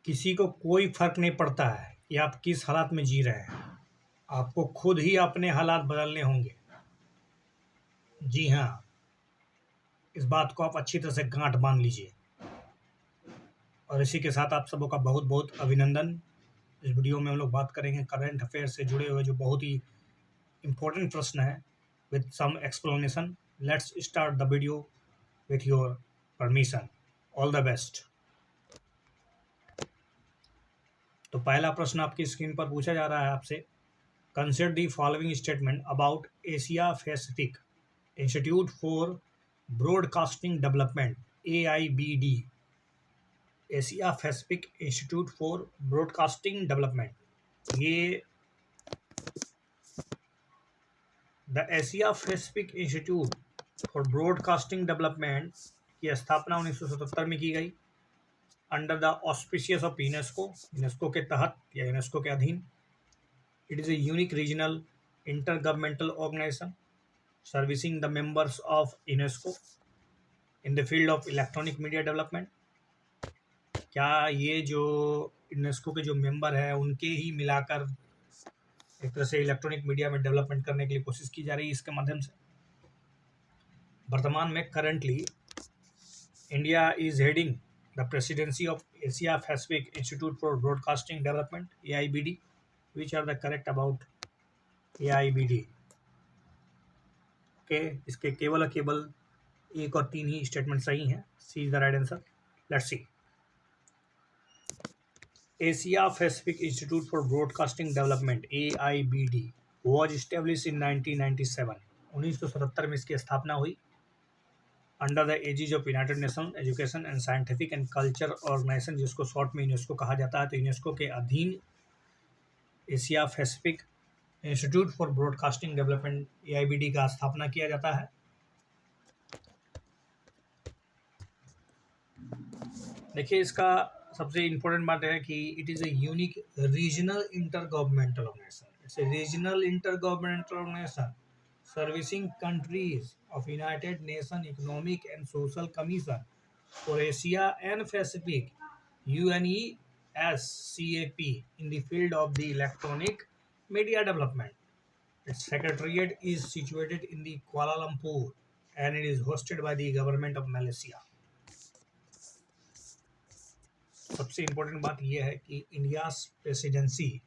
किसी को कोई फर्क नहीं पड़ता है कि आप किस हालात में जी रहे हैं। आपको खुद ही अपने हालात बदलने होंगे। जी हाँ, इस बात को आप अच्छी तरह से गांठ बांध लीजिए। और इसी के साथ आप सबों का बहुत बहुत अभिनंदन। इस वीडियो में हम लोग बात करेंगे करंट अफेयर से जुड़े हुए जो बहुत ही इम्पोर्टेंट प्रश्न है with some explanation. Let's start the video with your permission. All the best. तो पहला प्रश्न आपकी स्क्रीन पर पूछा जा रहा है आपसे। Consider the following statement about Asia Pacific institute for broadcasting development AIBD। Asia Pacific institute for broadcasting Development, ये the Asia Pacific institute for broadcasting Development की स्थापना 1977 में की गई under the auspicious of UNESCO के तहत या यूनेस्को के अधीन। It is a unique regional intergovernmental organisation servicing the members of UNESCO in the field of electronic media development. क्या ये जो यूनेस्को के जो मेंबर हैं उनके ही मिलाकर एक तरह से इलेक्ट्रॉनिक मीडिया में डेवलपमेंट करने के लिए कोशिश की जा रही है इसके माध्यम से। वर्तमान में currently India is heading the presidency of Asia Pacific institute for broadcasting development AIBD। Which are the correct about AIBD? Okay, इसके केवल और केवल 1 और 3 ही स्टेटमेंट सही हैं। C is the right answer. Let's see. Asia Pacific Institute for Broadcasting Development AIBD was established in 1997। 1977 में इसकी स्थापना हुई under the aegis of United Nation education and scientific and culture organisation, जिसको शॉर्ट में यूनेस्को कहा जाता है। तो यूनेस्को के अधीन Asia Pacific institute for broadcasting development AIBD का स्थापना किया जाता है। देखिए, इसका सबसे इम्पोर्टेंट बात है कि it is a unique regional intergovernmental organisation. It's a regional intergovernmental organisation servicing countries of United Nation economic and social commission for Asia and Pacific UNESCAP in the field of the electronic media development. Its secretariat is situated in the Kuala Lumpur and it is hosted by the government of Malaysia. सबसे important बात यह है कि India's presidency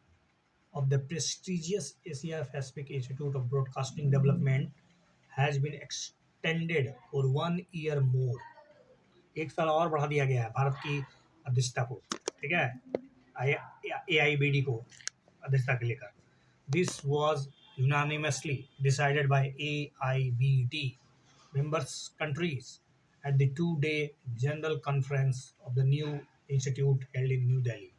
of the prestigious Asia Pacific institute of broadcasting development has been extended for 1 year more. 1 साल और बढ़ा दिया गया है भारत की अध्यक्षता को, ठीक है, AIBD को अध्यक्षता के लेकर। This was unanimously decided by AIBD members countries at the 2-day general conference of the new institute held in New Delhi.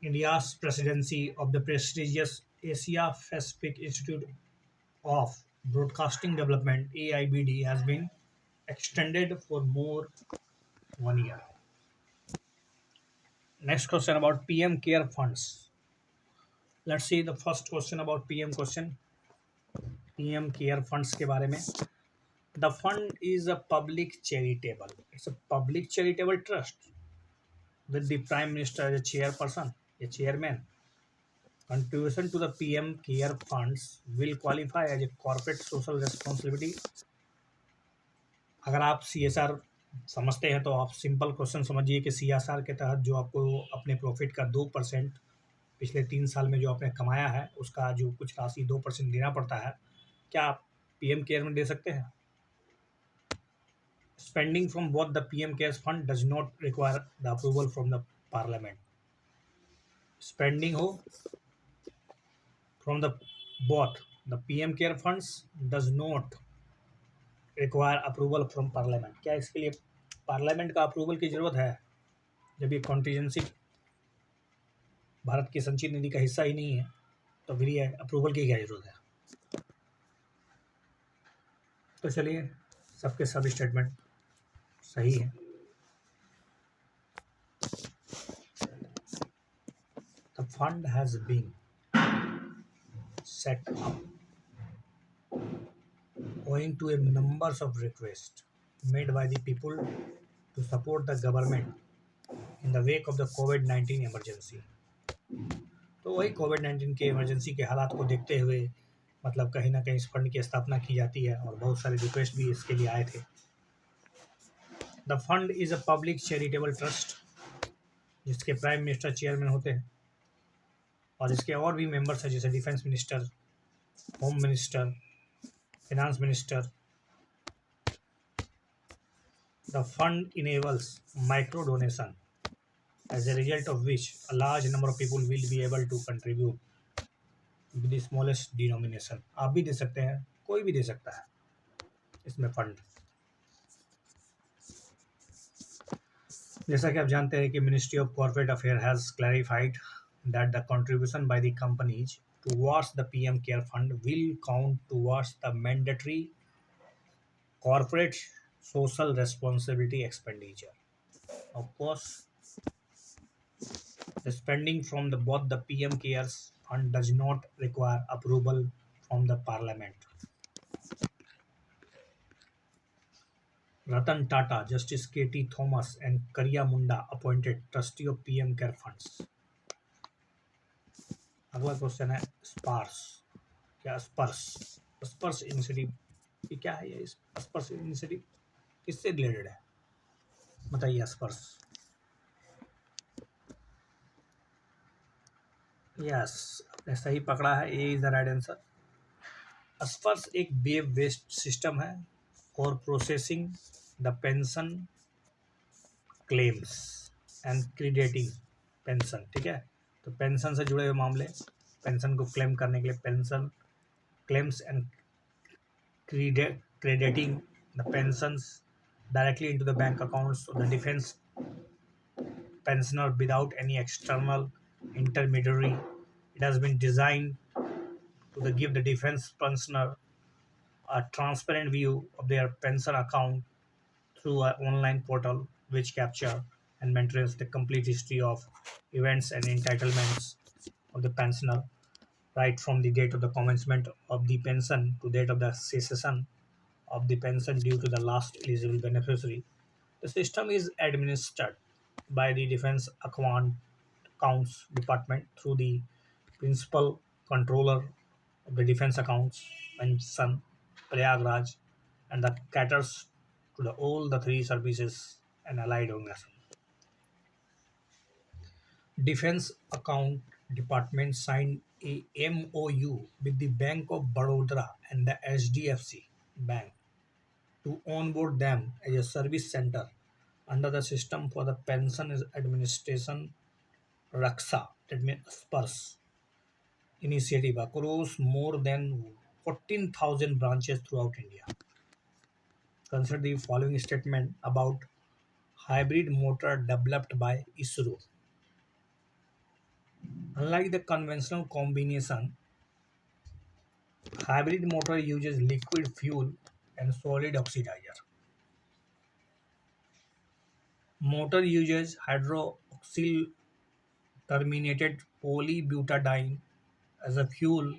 India's presidency of the prestigious Asia Pacific Institute of Broadcasting Development AIBD has been extended for more 1 year. Next question about PM Care Funds. Let's see the first question about PM question. PM Care Funds के बारे में। The fund is a public charitable. It's a public charitable trust with the Prime Minister as a chairperson, a chairman. Contribution to the PM Care Funds will qualify as a corporate social responsibility. अगर आप CSR समझते हैं तो आप simple question समझिए कि CSR के तहत जो आपको अपने प्रॉफिट का 2% पिछले 3 साल में जो आपने कमाया है उसका जो कुछ राशि 2% देना पड़ता है, क्या आप PM केयर में दे सकते हैं? Spending from both the PM Cares Fund does not require the approval from the Parliament. Spending हो from the both the PM Care Funds does not require approval from Parliament. क्या इसके लिए parliament का approval की जरूरत है? जब ये कॉन्टीजेंसी भारत की संचित निधि का हिस्सा ही नहीं है तो फिर ये अप्रूवल की क्या जरूरत है? तो चलिए, सबके सब स्टेटमेंट सही है। The fund has been set up owing to a numbers of requests made by the people to support the government in the wake of the COVID-19 emergency. तो वही कोविड 19 के इमरजेंसी के हालात को देखते हुए मतलब कहीं ना कहीं इस फंड की स्थापना की जाती है और बहुत सारे रिक्वेस्ट भी इसके लिए आए थे। The fund is a public charitable trust जिसके प्राइम मिनिस्टर चेयरमैन होते हैं और इसके और भी मेंबर्स हैं जैसे defence minister, home minister, finance minister. The fund enables micro donation as a result of which a large number of people will be able to contribute with the smallest denomination। आप भी दे सकते हैं, कोई भी दे सकता है इसमें फंड। जैसा कि आप जानते हैं कि ministry of corporate affair has clarified that the contribution by the companies towards the PM Care Fund will count towards the mandatory corporate social responsibility expenditure। Of course, the spending from both the PM Cares Fund does not require approval from the Parliament। Ratan Tata, Justice K.T. Thomas, and Kariya Munda appointed trustee of PM Care Funds। अगला question है sparse. क्या स्पर्स? स्पर्स initiative ये क्या है? ये स्पर्स initiative किससे related है बताइए। स्पर्स, यस आपने सही पकड़ा है, ए इज द राइट आंसर। स्पर्स एक वेब बेस्ड सिस्टम है for processing the pension claims and crediting pension. ठीक है, तो पेंशन से जुड़े हुए मामले, पेंशन को क्लेम करने के लिए pension claims and crediting the pensions directly into the bank accounts of the defense pensioner without any external intermediary। It has been designed to give the defense pensioner a transparent view of their pension account through an online portal which capture and maintains the complete history of events and entitlements of the pensioner right from the date of the commencement of the pension to date of the cessation of the pension due to the last eligible beneficiary। The system is administered by the Defense Accounts Department through the Principal Controller of the Defense Accounts Pension, Prayagraj, and that caters to all the three services and allied organizations। Defense Account Department signed a MOU with the Bank of Baroda and the HDFC Bank to onboard them as a service center under the system for the pension administration Raksa, that means SPURS initiative across more than 14,000 branches throughout India। Consider the following statement about hybrid motor developed by ISRO। Unlike the conventional combination, hybrid motor uses liquid fuel and solid oxidizer। Motor uses hydroxyl terminated polybutadiene as a fuel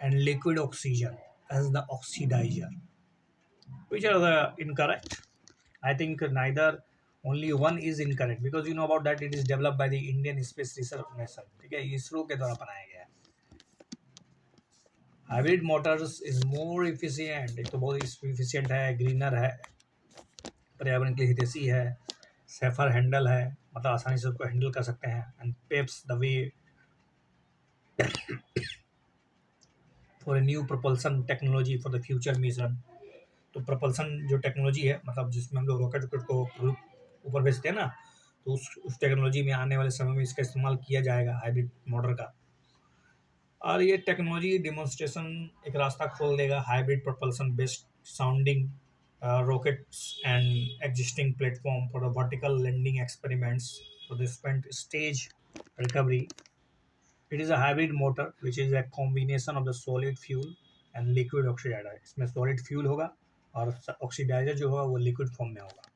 and liquid oxygen as the oxidizer, which are the incorrect? I think neither, only one is incorrect because you know about that it is developed by the Indian Space Research Organization। ठीक है, इसरो के द्वारा बनाया गया है। Hybrid Motors is more efficient, एक तो बहुत इफिशियंट है, ग्रीनर है, पर्यावरण के लिए हितैषी है, सेफर हैंडल है, मतलब आसानी से उसको हैंडल कर सकते हैं, and paves the way for a new propulsion technology for the future mission. तो propulsion जो टेक्नोलॉजी है मतलब जिसमें हम लोग रॉकेट वॉकेट को ऊपर भेजते हैं ना, तो उस टेक्नोलॉजी में आने वाले समय में इसका इस्तेमाल किया जाएगा हाइब्रिड मोटर का। और ये टेक्नोलॉजी डिमॉन्स्ट्रेशन एक रास्ता खोल देगा hybrid propulsion based sounding rockets and existing platform for the vertical landing experiments for the spent stage recovery। It is a hybrid motor which is a combination of the solid fuel and liquid oxidizer। इसमें solid fuel होगा और oxidizer जो होगा वो liquid form में होगा,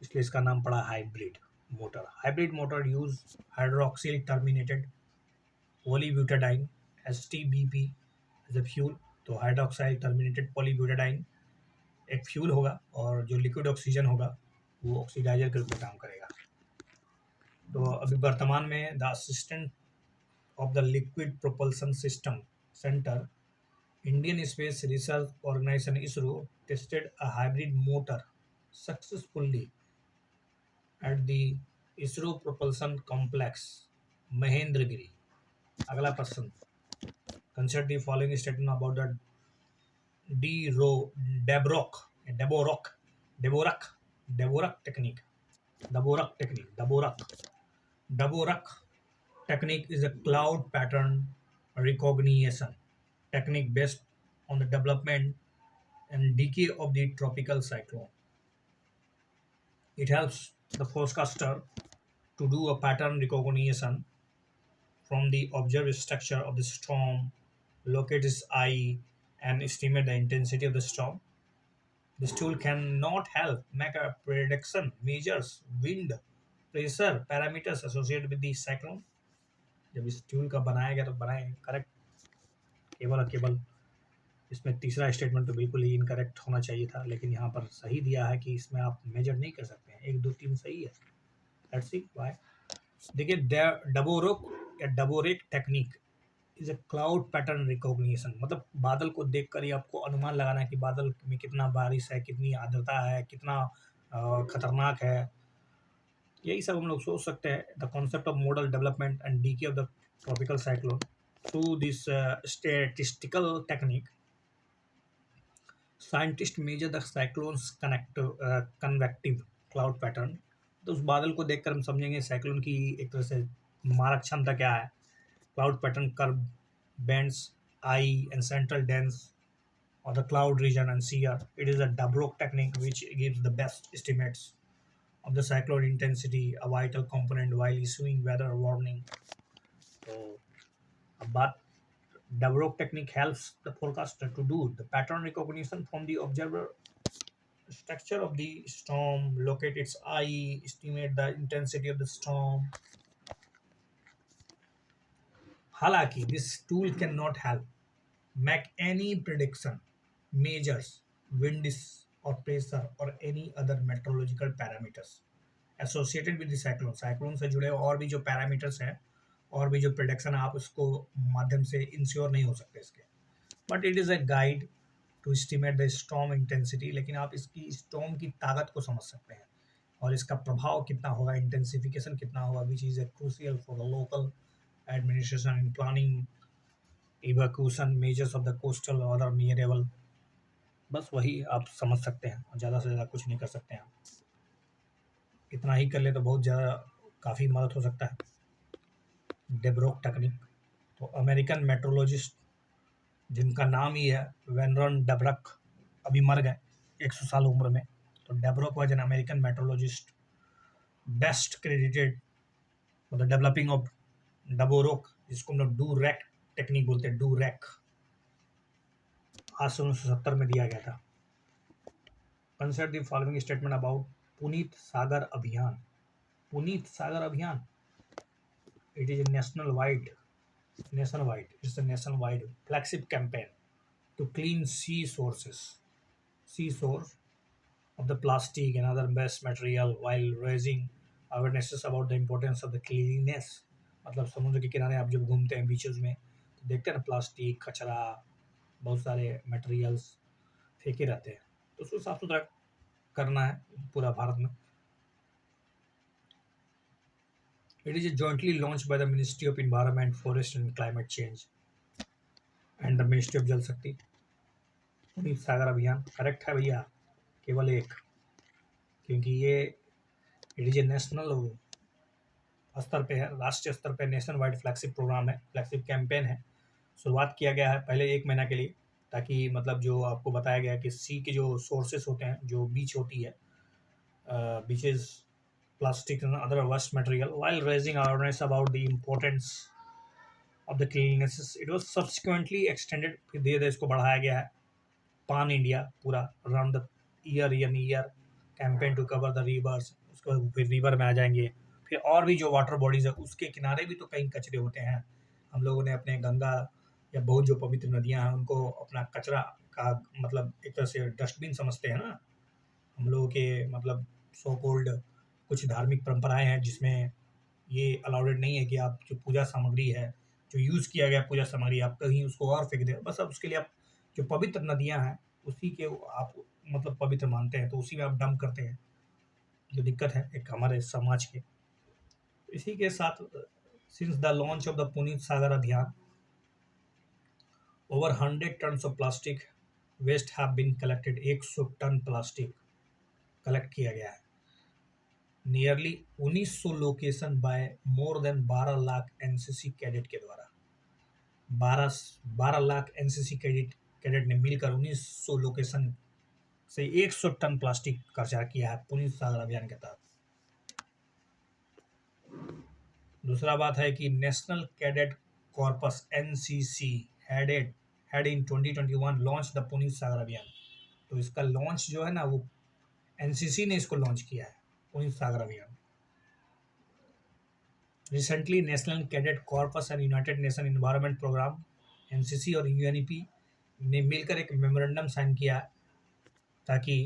इसलिए इसका नाम पड़ा hybrid motor. Hybrid motor use hydroxyl terminated polybutadiene HTBP as a fuel। तो हाइड्रोक्साइल टर्मिनेटेड polybutadiene एक फ्यूल होगा और जो लिक्विड ऑक्सीजन होगा वो ऑक्सीडाइजर के रूप में काम करेगा। तो अभी वर्तमान में the assistant of the liquid propulsion system centre, Indian Space Research Organisation ISRO tested a hybrid motor successfully at the ISRO propulsion complex Mahendragiri. अगला प्रश्न, consider the following statement about the डी रो Dvorak Dvorak Dvorak Dvorak technique Dvorak technique Dvorak technique is a cloud pattern recognition technique based on the development and decay of the tropical cyclone. It helps the forecaster to do a pattern recognition from the observed structure of the storm, locate its eye, and estimate the intensity of the storm. This tool cannot help make a prediction, measures wind, pressure, parameters associated with the cyclone. जब इस tool का बनाया गया तो बनाए correct, केवल और केवल इसमें तीसरा स्टेटमेंट तो बिल्कुल ही इनकरेक्ट होना चाहिए था, लेकिन यहाँ पर सही दिया है कि इसमें आप मेजर नहीं कर सकते हैं। 1 2 3 सही है। Let's see why. देखिए, डबोरोक या Dvorak technique is a cloud pattern recognition, मतलब बादल को देखकर ही आपको अनुमान लगाना है कि बादल में कितना बारिश है, कितनी आर्द्रता है, कितना खतरनाक है, यही सब हम लोग सोच सकते हैं। The concept of model development and DK of the tropical cyclone through this statistical technique, scientist measure the cyclones convective cloud pattern. तो उस बादल को देखकर हम समझेंगे साइक्लोन की एक तरह से मारक क्षमता क्या है। Cloud pattern curve bands I and central dense or the cloud region and seer. It is a Dabrock technique which gives the best estimates of the cyclone intensity, a vital component while issuing weather warning. So, अब बात Dabrock technique helps the forecaster to do the pattern recognition from the observer structure of the storm, locate its eye, estimate the intensity of the storm. हालांकि this tool cannot help make any prediction, measures winds or pressure or any other meteorological parameters associated with the cyclone. Cyclone से जुड़े और भी जो parameters हैं और भी जो प्रिडिक्शन आप उसको माध्यम से इंश्योर नहीं हो सकते इसके, but it is a guide to estimate the storm intensity. लेकिन आप इसकी स्टॉर्म की ताकत को समझ सकते हैं और इसका प्रभाव कितना होगा, इंटेंसिफिकेशन कितना होगा, which is a crucial for the local administration in planning evacuation measures of the coastal और अदर नियरेबल। बस वही आप समझ सकते हैं और ज़्यादा से ज़्यादा कुछ नहीं कर सकते हैं। इतना ही कर ले तो बहुत ज़्यादा काफ़ी मदद हो सकता है। डेब्रोक टेक्निक, तो अमेरिकन मेट्रोलॉजिस्ट जिनका नाम ही है वेनरन डेब्रक, अभी मर गए 100 साल उम्र में। तो Dvorak was an American meteorologist best credited for the developing of Dvorak, जिसको हम लोग डू रैक टेक्निक बोलते हैं। डू रैक आज से 1970 में दिया गया था। Consider the following statement about Puneet Sagar Abhiyan. Puneet Sagar अभियान, it is a nationwide it's a nationwide flagship campaign to clean sea source of the plastic and other waste material while raising awarenesses about the importance of the cleanliness। मतलब समुद्र के किनारे आप जब घूमते हैं beaches में तो देखते हैं ना प्लास्टिक कचरा बहुत सारे मटेरियल्स फेंके रहते हैं, तो उसको साफ सुथरा करना है पूरा भारत में। It is jointly launched by the Ministry of Environment, Forest and Climate Change and the Ministry of Jal Shakti। Puneet Sagar अभियान करेक्ट है भैया, केवल एक, क्योंकि ये इट इज ए नेशनल स्तर पे है, राष्ट्रीय स्तर पे नेशनल वाइड फ्लैगशिप प्रोग्राम है, फ्लैगशिप कैंपेन है। शुरुआत किया गया है पहले 1 महीना के लिए, ताकि मतलब जो आपको बताया गया कि सी के जो सोर्सेस होते हैं, जो बीच होती है, beaches plastic and other waste material while raising awareness about the importance of the cleanliness। It was subsequently extended, फिर धीरे धीरे इसको बढ़ाया गया है पान इंडिया पूरा around the year campaign to cover the rivers. उसके बाद फिर रिवर में आ जाएंगे, फिर और भी जो वाटर बॉडीज है उसके किनारे भी तो कई कचरे होते हैं। हम लोगों ने अपने गंगा या बहुत जो पवित्र नदियां हैं उनको अपना कचरा का मतलब एक तरह से डस्टबिन समझते हैं ना हम लोगों के मतलब सो कॉल्ड कुछ धार्मिक परंपराएं हैं जिसमें ये अलाउडेड नहीं है कि आप जो पूजा सामग्री है जो यूज़ किया गया पूजा सामग्री आप कहीं उसको और फेंक दें बस अब उसके लिए आप जो पवित्र नदियां हैं उसी के आप मतलब पवित्र मानते हैं तो उसी में आप डंप करते हैं जो दिक्कत है एक हमारे समाज के इसी के साथ since the launch of the Puneet Sagar Abhiyan over 100 tons of plastic waste have been collected 100 ton plastic collect किया गया है nearly 1900 location by more than 12 lakh NCC cadet के द्वारा 12 लाख एनसीसी कैडेट कैडेट ने मिलकर 1900 लोकेशन से 100 टन प्लास्टिक कचरा किया है पुनीत सागर अभियान के तहत दूसरा बात है कि National cadet Corps NCC had in 2021 launch the Puneet Sagar Abhiyan तो इसका लॉन्च जो है ना वो एनसीसी ने इसको लॉन्च किया है Puneet Sagar Abhiyan recently national cadet corps and united nation environment programme NCC और यूएनईपी ने मिलकर एक मेमोरेंडम साइन किया है ताकि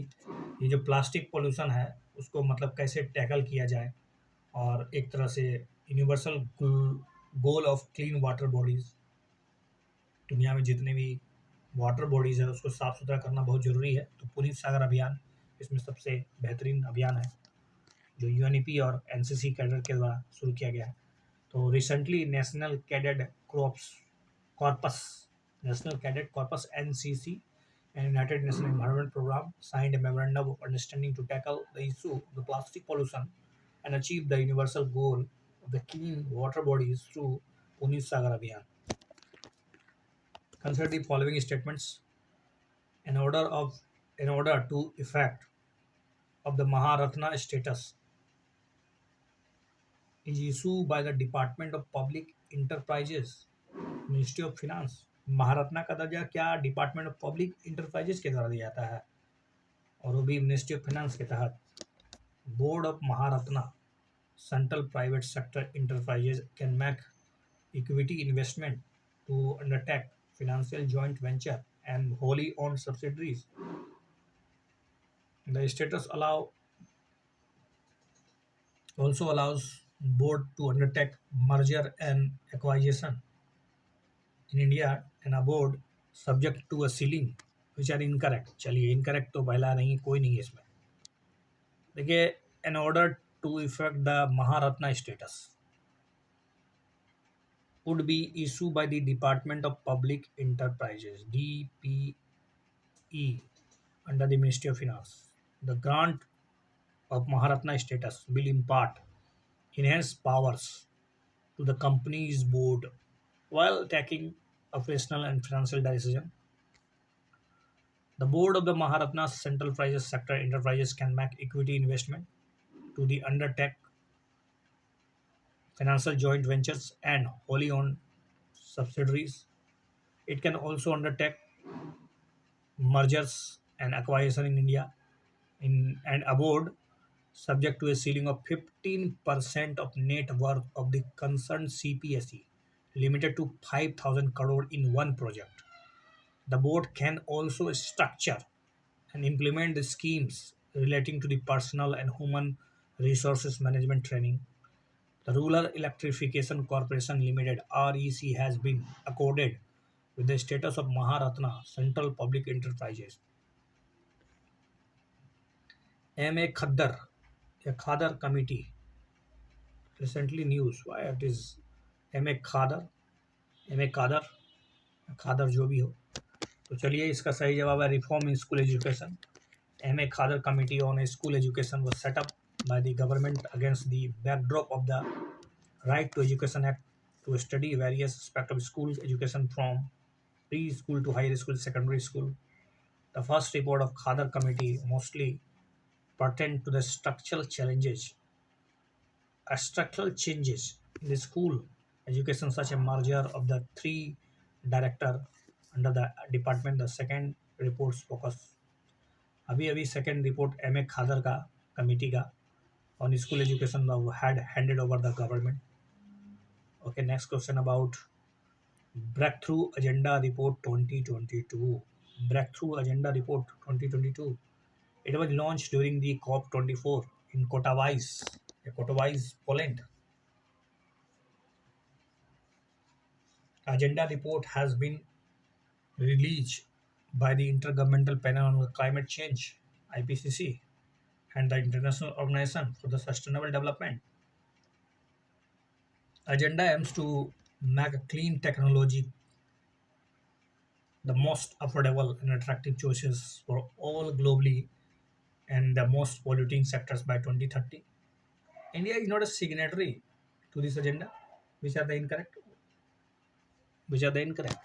ये जो प्लास्टिक पोल्यूशन है उसको मतलब कैसे टैकल किया जाए और एक तरह से universal goal of clean water bodies दुनिया में जितने भी वाटर बॉडीज है उसको साफ सुथरा करना बहुत ज़रूरी है तो पुनीत सागर अभियान इसमें सबसे बेहतरीन अभियान है जो यूएनईपी और एनसीसी कैडर के द्वारा शुरू किया गया है तो recently national cadet Corps NCC and United Nations Environment Program signed a memorandum of understanding to tackle the issue of the plastic pollution and achieve the universal goal of the clean water bodies through Puneet Sagar Abhiyan. Consider the following statements in order to effect of the Maharatna status is issued by the Department of Public Enterprises, Ministry of Finance. Maharatna का दर्जा क्या department of public enterprises के द्वारा दिया जाता है और वो भी मिनिस्ट्री ऑफ फाइनेंस के तहत board of Maharatna central private sector enterprises can make equity investment to undertake financial joint venture and wholly owned subsidiaries. The status also allows board to undertake merger and acquisition in India and abroad subject to a ceiling which are incorrect. चलिए incorrect तो पहला नहीं कोई नहीं है इसमें देखिए in order to effect the Maharatna status would be issued by the Department of Public Enterprises DPE under the Ministry of Finance. The grant of Maharatna status will impart enhanced powers to the company's board while taking operational and financial decision. The board of the Maharatna Central Private Sector Enterprises can make equity investment to the undertake financial joint ventures and wholly owned subsidiaries. It can also undertake mergers and acquisition in India and abroad subject to a ceiling of 15% of net worth of the concerned CPSE limited to 5,000 crore in one project. The board can also structure and implement the schemes relating to the personal and human resources management training. The Rural Electrification Corporation Limited REC has been accorded with the status of Maharatna Central Public Enterprises. M.A. Khadar Committee recently news why it is M.A. Khadar जो भी हो तो चलिए इसका सही जवाब है reform in school education M.A. Khadar Committee on School Education was set up by the government against the backdrop of the Right to Education Act to study various aspects of school education from preschool to higher school, secondary school. The first report of Khadar Committee mostly pertained to the structural changes in the school education, such a merger of the three director under the department. The second report's focus अभी second report M.A. खादर का committee का on school education had handed over the government. Okay, next question about breakthrough agenda report 2022. Breakthrough Agenda Report 2022. It was launched during the COP24 in Katowice, Poland. Agenda report has been released by the Intergovernmental Panel on Climate Change (IPCC) and the International Organization for the Sustainable Development. Agenda aims to make a clean technology the most affordable and attractive choices for all globally and the most polluting sectors by 2030. India is not a signatory to this agenda. Which are the incorrect? Which are the incorrect?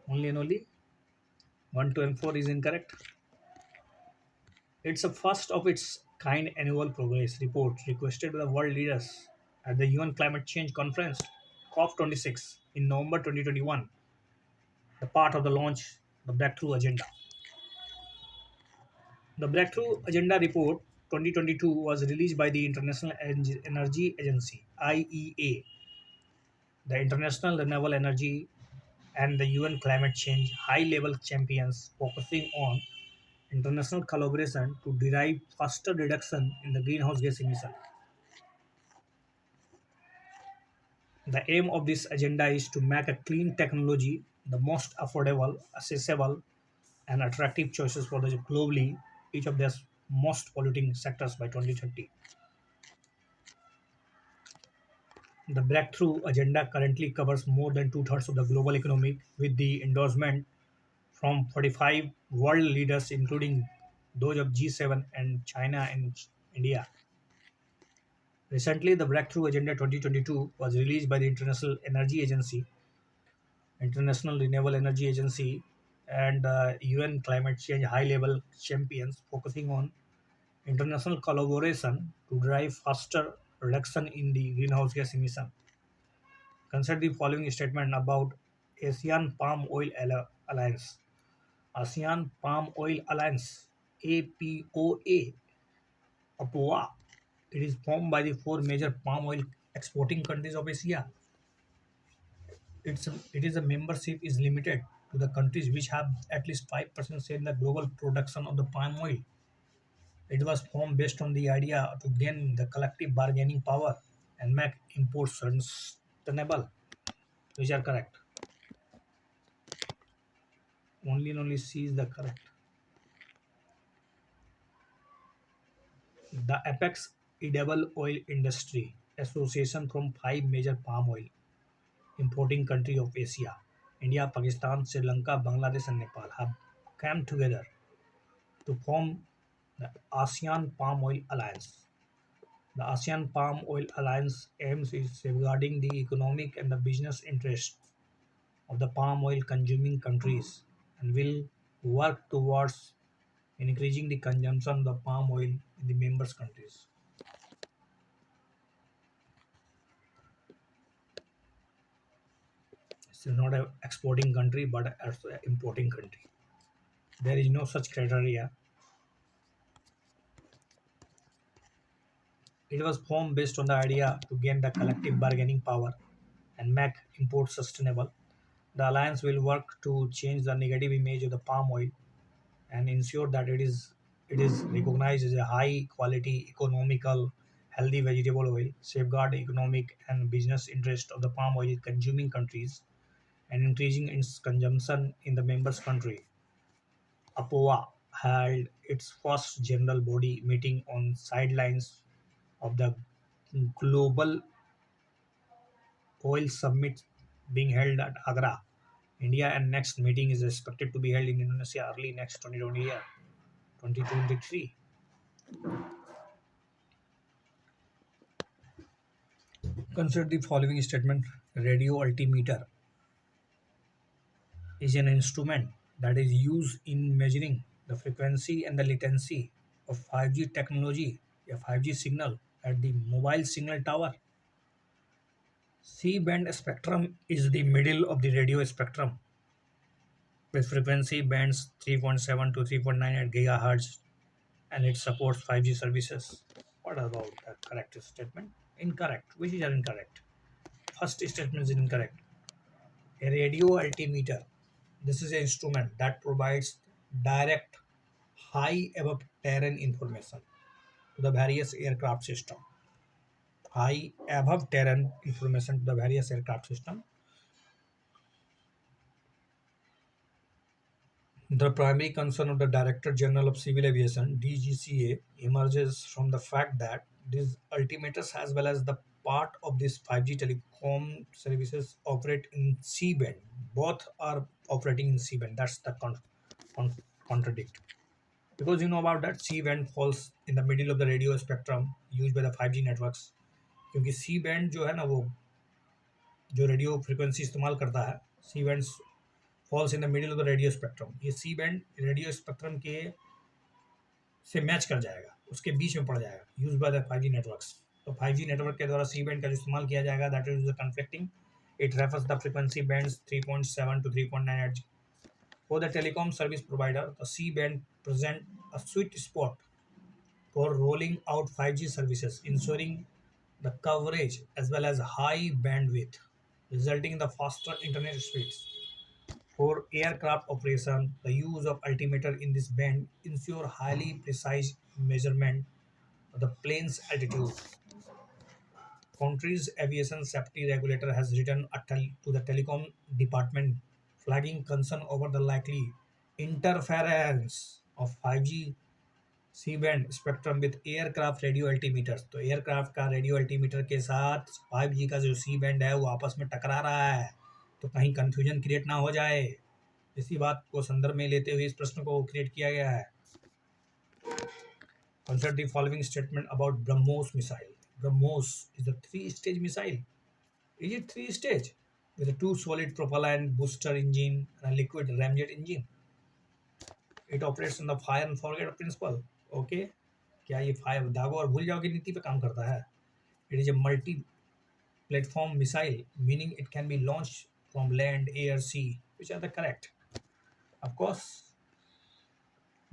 Only and only 1, 2, and 4 is incorrect. It's a first of its kind annual progress report requested by the world leaders at the UN Climate Change Conference COP26 in November 2021, the part of the launch the Breakthrough Agenda. The Breakthrough Agenda Report 2022 was released by the International Energy Agency IEA, the International Renewable Energy and the UN Climate Change high-level champions focusing on international collaboration to derive faster reduction in the greenhouse gas emission. The aim of this agenda is to make a clean technology the most affordable, accessible, and attractive choices for the globally each of their most polluting sectors by 2030. The Breakthrough Agenda currently covers more than two-thirds of the global economy with the endorsement from 45 world leaders including those of G7 and China and India. Recently, the Breakthrough Agenda 2022 was released by the International Renewable Energy Agency, and UN climate change high-level champions focusing on international collaboration to drive faster reduction in the greenhouse gas emission. Consider the following statement about ASEAN Palm Oil Alliance. ASEAN Palm Oil Alliance (APOA) APOA. It is formed by the four major palm oil exporting countries of Asia. It is a membership is limited to the countries which have at least 5% share in the global production of the palm oil. It was formed based on the idea to gain the collective bargaining power and make imports sustainable, which are correct. Only and only C is the correct. The Apex Edible Oil Industry Association from five major palm oil importing countries of Asia, India, Pakistan, Sri Lanka, Bangladesh, and Nepal, have come together to form the ASEAN Palm Oil Alliance. The ASEAN Palm Oil Alliance aims is safeguarding the economic and the business interests of the palm oil consuming countries and will work towards increasing the consumption of the palm oil in the members countries. It's not an exporting country but also an importing country. There is no such criteria. It was formed based on the idea to gain the collective bargaining power and make imports sustainable. The alliance will work to change the negative image of the palm oil and ensure that it is recognized as a high quality, economical, healthy vegetable oil, safeguard economic and business interest of the palm oil consuming countries, and increasing its consumption in the members country. APOA held its first general body meeting on sidelines of the Global Oil Summit being held at Agra, India, and next meeting is expected to be held in Indonesia early next 2020 year, 2023. Consider the following statement. Radio altimeter is an instrument that is used in measuring the frequency and the latency of 5G technology, a 5G signal at the mobile signal tower. C-band spectrum is the middle of the radio spectrum with frequency bands 3.7 to 3.98 gigahertz, and it supports 5G services. What about the correct statement? Incorrect. Which is incorrect? First statement is incorrect. A radio altimeter This is an instrument that provides direct high above terrain information to the various aircraft system. High above terrain information to the various aircraft system. The primary concern of the Director General of Civil Aviation (DGCA) emerges from the fact that these altimeters, as well as the part of these 5G telecom services, operate in C-band. Both are operating in C-band. That's the con- contradict. Because you know about that, C-band falls in the middle of the radio spectrum used by the 5G networks. क्योंकि सी band जो है ना वो जो radio frequency इस्तेमाल करता है, C band falls in the middle of the radio spectrum. ये सी बैंड रेडियो स्पेक्ट्रम के से मैच कर जाएगा, उसके बीच में पड़ जाएगा, use by the 5G networks. तो 5G नेटवर्क के द्वारा सी बैंड का जो इस्तेमाल किया जाएगा, that is the conflicting. It refers the frequency bands 3.7 to 3.9 Hz. For the telecom service provider, the C band present a sweet spot for rolling out 5G services, ensuring the coverage as well as high bandwidth, resulting in the faster internet speeds. For aircraft operation, the use of altimeter in this band ensure highly precise measurement of the plane's altitude. Country's aviation safety regulator has written to the telecom department flagging concern over the likely interference of 5G C-band spectrum with aircraft radio altimeters. तो aircraft का radio altimeter के साथ 5G का जो सी band है वो आपस में टकरा रहा है, तो कहीं कंफ्यूजन क्रिएट ना हो जाए, इसी बात को संदर्भ में लेते हुए इस प्रश्न को क्रिएट किया गया है. Consider the following statement about BrahMos missile. BrahMos is a three-stage missile. Is it three-stage? With a two solid propellant booster engine and a liquid ramjet engine. It operates on the fire and forget principle. Okay? क्या ये fire दागो और भूल जाओ की नीति पे काम करता है? It is a multi-platform missile, meaning it can be launched from land, air, sea, which are the correct. Of course,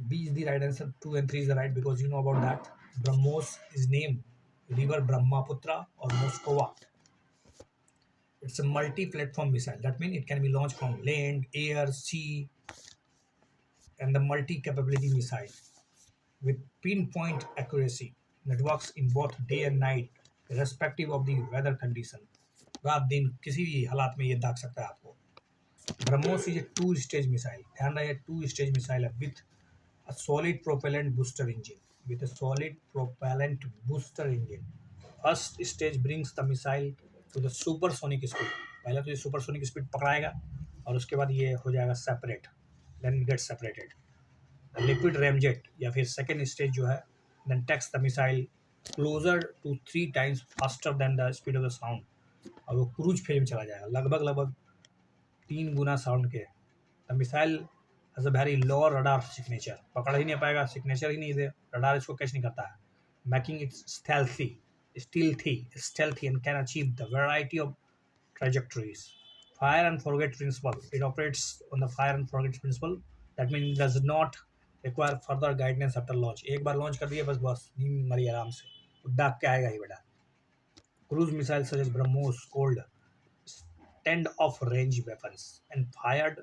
B is the right answer. 2 and 3 is the right because you know about that. BrahMos is named River Brahmaputra or Moskova. It's a multi-platform missile. That means it can be launched from land, air, sea, and the multi-capability missile with pinpoint accuracy that works in both day and night, irrespective of the weather condition. रात दिन किसी भी हालात में ये दाग सकता है आपको. BrahMos is a two stage missile. ध्यान रहे टू स्टेज मिसाइल है with a solid propellant booster engine. With a solid propellant booster engine, first stage brings the missile to the supersonic speed. पहले तो ये सुपरसोनिक स्पीड पकड़ाएगा और उसके बाद ये हो जाएगा separate, then get separated. Liquid ramjet या फिर सेकेंड स्टेज जो है, then takes the missile closer to 3 times faster than the speed of the sound, और वो क्रूज फेज में चला जाएगा लगभग 3 गुना साउंड के. The missile has a very low radar signature. पकड़ ही नहीं पाएगा, सिग्नेचर ही नहीं दे, रडार इसको कैच नहीं करता है. Making it stealthy and can achieve the variety of trajectories. Fire and forget principle. It operates on the fire and forget principle. That means it does not require further guidance after launch. एक बार launch कर दिया बस नींद मरी आराम से, दाग के आएगा ही बेटा. Cruise missiles such as BrahMos called stand-off range weapons and fired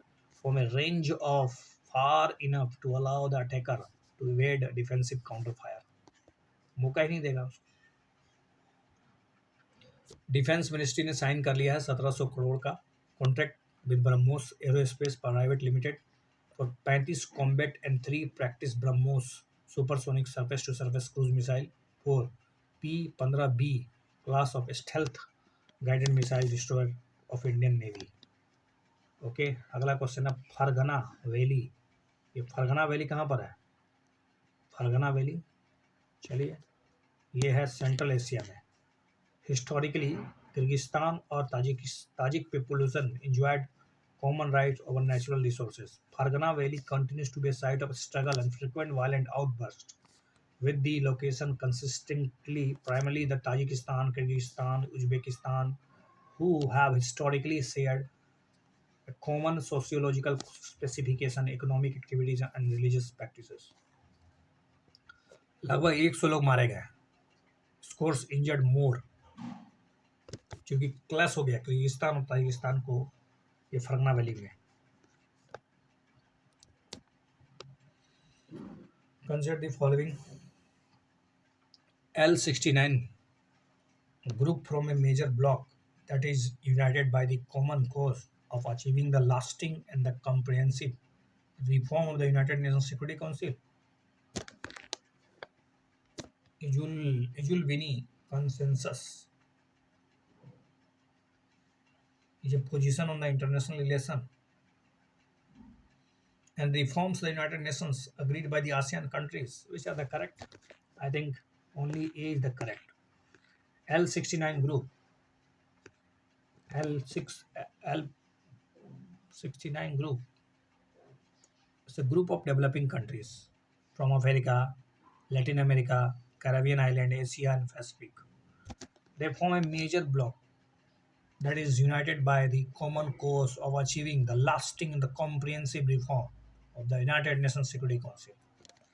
from a range of far enough to allow the attacker to evade defensive counterfire. मौका ही नहीं देगा उसको. डिफेंस मिनिस्ट्री ने साइन कर लिया है 1700 करोड़ का contract with BrahMos aerospace private limited for 35 combat and 3 practice BrahMos supersonic surface to surface cruise missile for P-15B class of stealth guided missile destroyer of Indian navy. Okay, अगला क्वेश्चन है Fergana valley. ये Fergana valley कहाँ पर है? Fergana valley, चलिए, ये है central Asia में. हिस्टोरिकली किर्गिस्तान और Tajik population enjoyed common rights over natural resources. Fargana Valley continues to be a site of struggle and frequent violent outbursts, with the location consistently primarily the Tajikistan, Kyrgyzstan, Uzbekistan, who have historically shared a common sociological specification, economic activities and religious practices. लगभग 100 लोग मारे गए, scores injured मोर, क्योंकि clash हो गया Kyrgyzstan और Tajikistan को ये फरगना वैली में. Consider the following: L69 group from a major bloc that is united by the common cause of achieving the lasting and the comprehensive reform of the United Nations Security Council. Ijulvini consensus is a position on the international relation and reforms the United Nations agreed by the ASEAN countries, which are the correct. I think only A is the correct. L69 group, L6, L69 group is a group of developing countries from Africa, Latin America, Caribbean island, Asia, and Pacific. They form a major bloc that is united by the common cause of achieving the lasting and the comprehensive reform of the United Nations Security Council.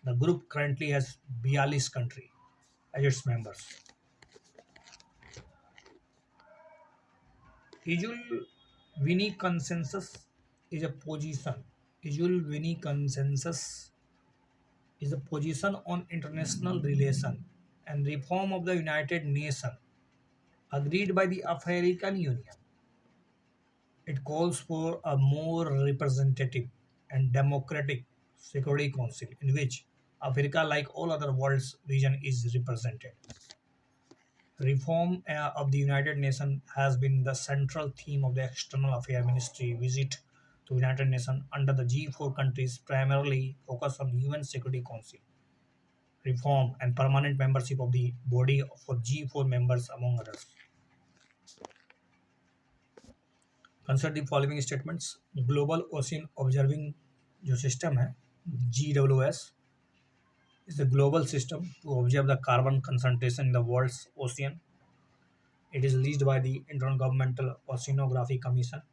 The group currently has 42 countries as its members. Ijul-Vini consensus is a position. Ijul-Vini consensus is a position on international relation and reform of the United Nations agreed by the African Union. It calls for a more representative and democratic Security Council in which Africa, like all other world's region, is represented. Reform of the United Nations has been the central theme of the External Affairs Ministry visit to United Nations under the G4 countries, primarily focused on UN Security Council reform and permanent membership of the body for G4 members, among others. Consider the following statements: Global Ocean Observing जो system है GWS is a global system to observe the carbon concentration in the world's ocean. It is leased by the Intergovernmental Oceanography Commission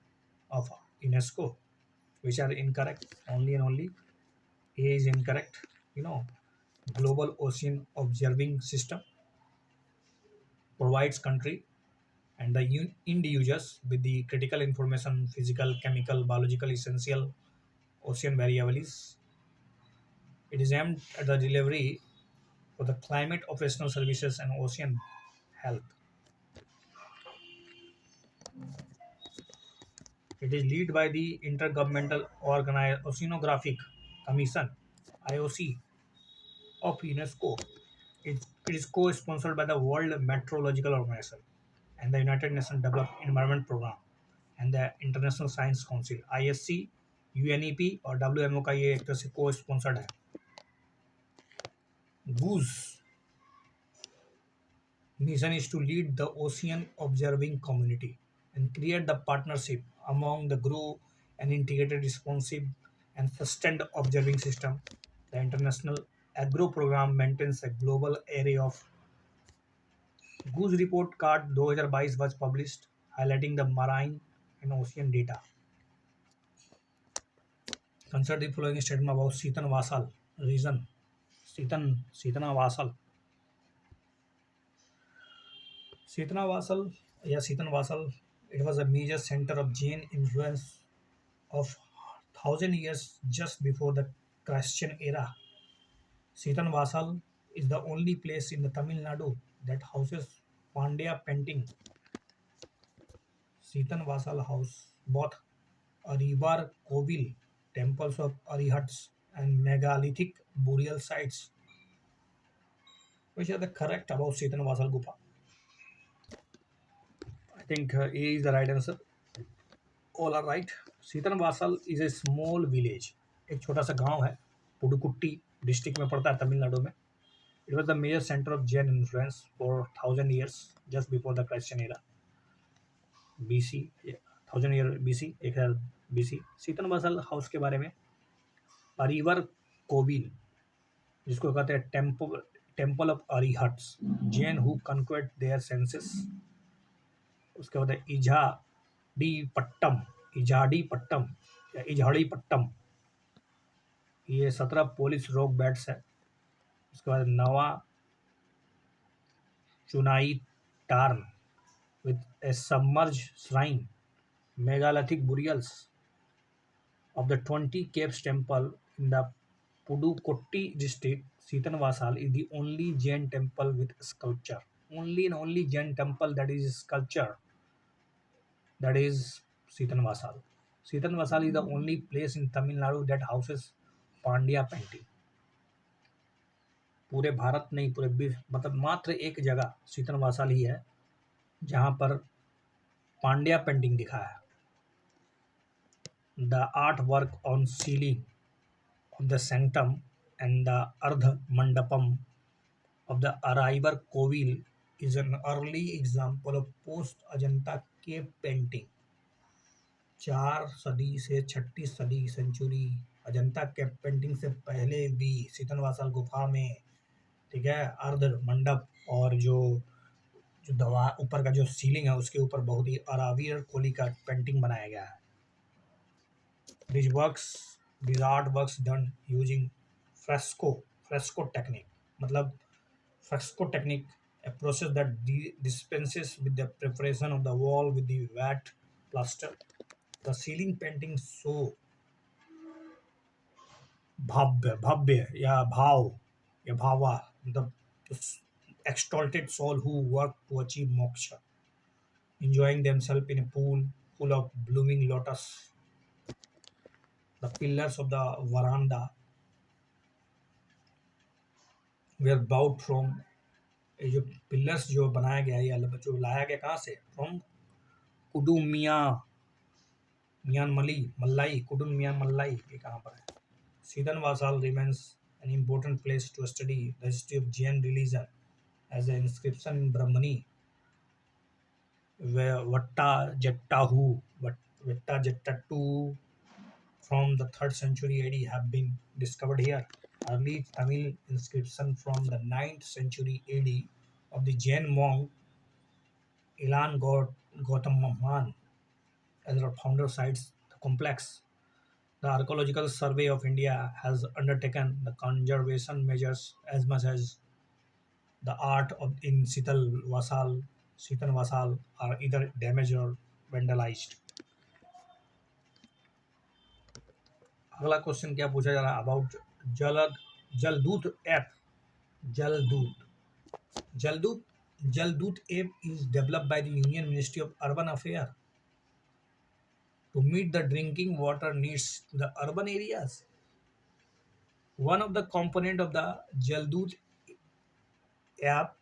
of UNESCO, which are incorrect. Only and only A is incorrect. You know, Global Ocean Observing System provides country and the end users with the critical information, physical, chemical, biological, essential ocean variables. It is aimed at the delivery for the climate operational services and ocean health. It is led by the Intergovernmental Oceanographic Commission (IOC) of UNESCO. It is co-sponsored by the World Meteorological Organization and the United Nations Development Environment Program and the International Science Council (ISC), UNEP और WMO का ये एक तरह से co-sponsored है. GOOS mission is to lead the ocean observing community and create the partnership among the grow and integrated responsive and sustained observing system. The International Agro Program maintains a global array of Goose Report Card 2022 was published, highlighting the marine and ocean data. Consider the following statement about Seton Vasal region. Setana Vasal. Setana Vasal, Seton Vasal, it was a major center of Jain influence of 1,000 years just before the Christian era. Seton Vasal is the only place in the Tamil Nadu that houses Pandya painting. Seton Vasal house both Aribar Kovil, temples of Arihats, and megalithic burial sites, which are the correct about Seton Vasal Gufa. I think A is the right answer. All are right. Sittanavasal is a small village, एक छोटा सा गांव है, पुडुकुट्टी district में पड़ता है तमिलनाडु में. It was the major centre of Jain influence for 1,000 years just before the Christian era BC, 1,000 year BC, 1,000 BC. Sittanavasal house के बारे में परिवर कोविल, जिसको कहते हैं temple of arhats, Jain who conquered their senses. उसके बाद इजाड़ी पट्टम या इजाड़ी पट्टम, ये 17 पोलिस रॉक बैट्स है. उसके बाद Navachunai tarn with a submerge shrine, megalithic burials of the 20 caves temple in the Pudukkotty district, Sitanvasal is the only Jain temple with sculpture. Only and only Jain temple that is sculpture, that is Sitanvasal. Sitanvasal is the only place in Tamil Nadu that houses Pandya painting. पूरे भारत नहीं, पूरे विश्व, मतलब मात्र एक जगह सीतनवासल ही है जहां पर पांड्या पेंटिंग दिखा है. The art work on ceiling of the sanctum and the अर्ध Mandapam of the Arrival Covil is an early example of post Ajanta cave painting. 4 सदी से 6ठी सदी सेंचुरी अजंता केव पेंटिंग से पहले भी सीतनवासल गुफा में, ठीक है, अर्ध मंडप और जो जो दवा ऊपर का जो सीलिंग है उसके ऊपर बहुत ही अरावियर कोली का पेंटिंग बनाया गया है. These art works done using fresco technique. मतलब fresco technique, a process that dispenses with the preparation of the wall with the wet plaster. The ceiling paintings show भव्य या भावा, the exalted soul who work to achieve moksha, enjoying themselves in a pool full of blooming lotus. The pillars of the veranda were brought from, ये जो pillars जो बनाया गया है, ये जो लाया गया कहाँ से, फ्रॉम कुडुम मल्लाई, कुडुम मियां मल्लाई, ये कहाँ पर है. Sitanvasal remains an important place to study the history of Jain religion, as an inscription in Brahmani where Vatta Jettattu from the 3rd century AD have been discovered here. Early Tamil inscription from the 9th century AD of the Jain monk Ilan Gautamaman as our founder cites the complex. The Archaeological Survey of India has undertaken the conservation measures as much as the art in Sitanvasal are either damaged or vandalized. अगला question क्या पूछा जा रहा है, about Jaldoot app. Jaldoot app is developed by the Union Ministry of Urban Affairs to meet the drinking water needs to the urban areas. One of the components of the Jaldut app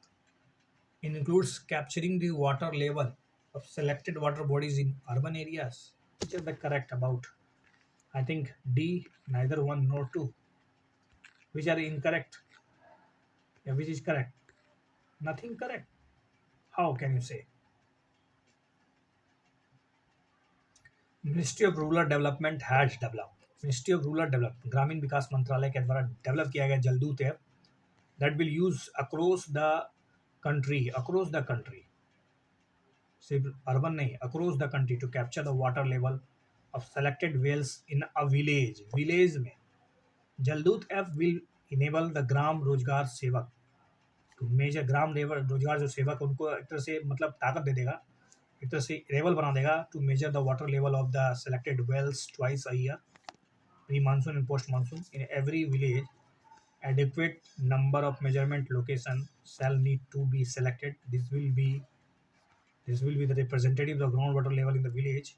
includes capturing the water level of selected water bodies in urban areas. Which is the correct about? I think D, neither 1 nor 2. Which are incorrect? Yeah, which is correct? Nothing correct. How can you say? Ministry of Rural Development has develop. Ministry of Rural Development, ग्रामीण विकास मंत्रालय के द्वारा develop किया गया Jaldoot app that will use across the country, सिर्फ urban नहीं, across the country, to capture the water level of selected wells in a village में. Jaldoot app will enable the Gram Rozgar Sevak to major ग्राम रोजगार जो सेवक उनको एक तरह से मतलब ताकत दे देगा, एक तरह से इनेबल बना देगा to measure the water level of the selected wells twice a year, pre monsoon and post monsoon, in every village. Adequate number of measurement location shall need to be selected. This will be the representatives of groundwater level in the village.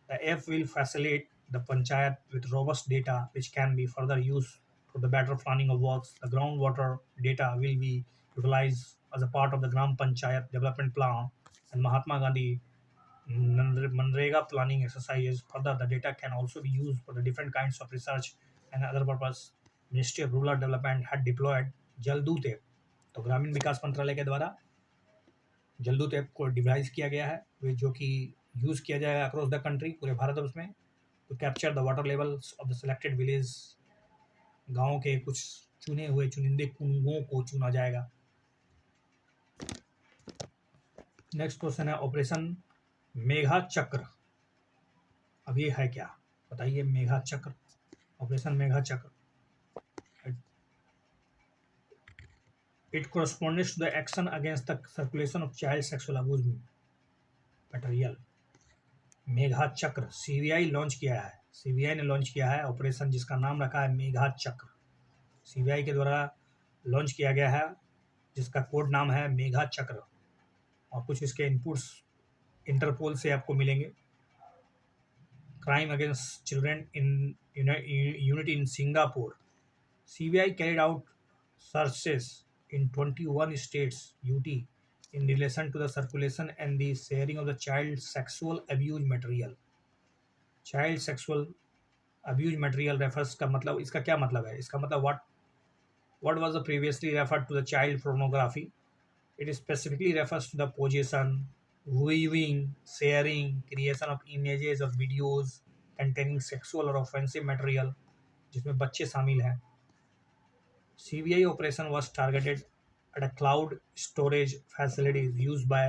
The app will facilitate the panchayat with robust data which can be further used for the better planning of works. The groundwater data will be utilized as a part of the Gram Panchayat development plan and Mahatma Gandhi Manrega planning exercises. Further, the data can also be used for the different kinds of research and other purpose. Ministry of Rural Development had deployed Jaldoot app. तो ग्रामीण विकास मंत्रालय के द्वारा जलदूत app को device किया गया है जो कि यूज़ किया जाएगा अक्रॉस द कंट्री, पूरे भारत में, to capture the water levels of the selected village. गाँव के कुछ चुनिंदे कुओं को चुना जाएगा. नेक्स्ट क्वेश्चन है ऑपरेशन मेघा चक्र. अब ये है क्या, बताइए. मेघा चक्र, ऑपरेशन मेघा चक्र. It corresponds to the action against the circulation of child sexual abuse material. Megha चक्र सीबीआई ने लॉन्च किया है ऑपरेशन जिसका नाम रखा है मेघा चक्र. सीबीआई के द्वारा लॉन्च किया गया है, जिसका कोड नाम है मेघा चक्र। और कुछ इसके इनपुट्स इंटरपोल से आपको मिलेंगे। Crime against children in unit in Singapore, CBI carried out searches in 21 states UT in relation to the circulation and the sharing of the child sexual abuse material. Child sexual abuse material refers का मतलब, इसका क्या मतलब है? इसका मतलब what was the previously referred to the child pornography. It specifically refers to the possession, viewing, sharing, creation of images or videos containing sexual or offensive material जिसमें बच्चे शामिल हैं. CBI operation was targeted at a cloud storage facilities used by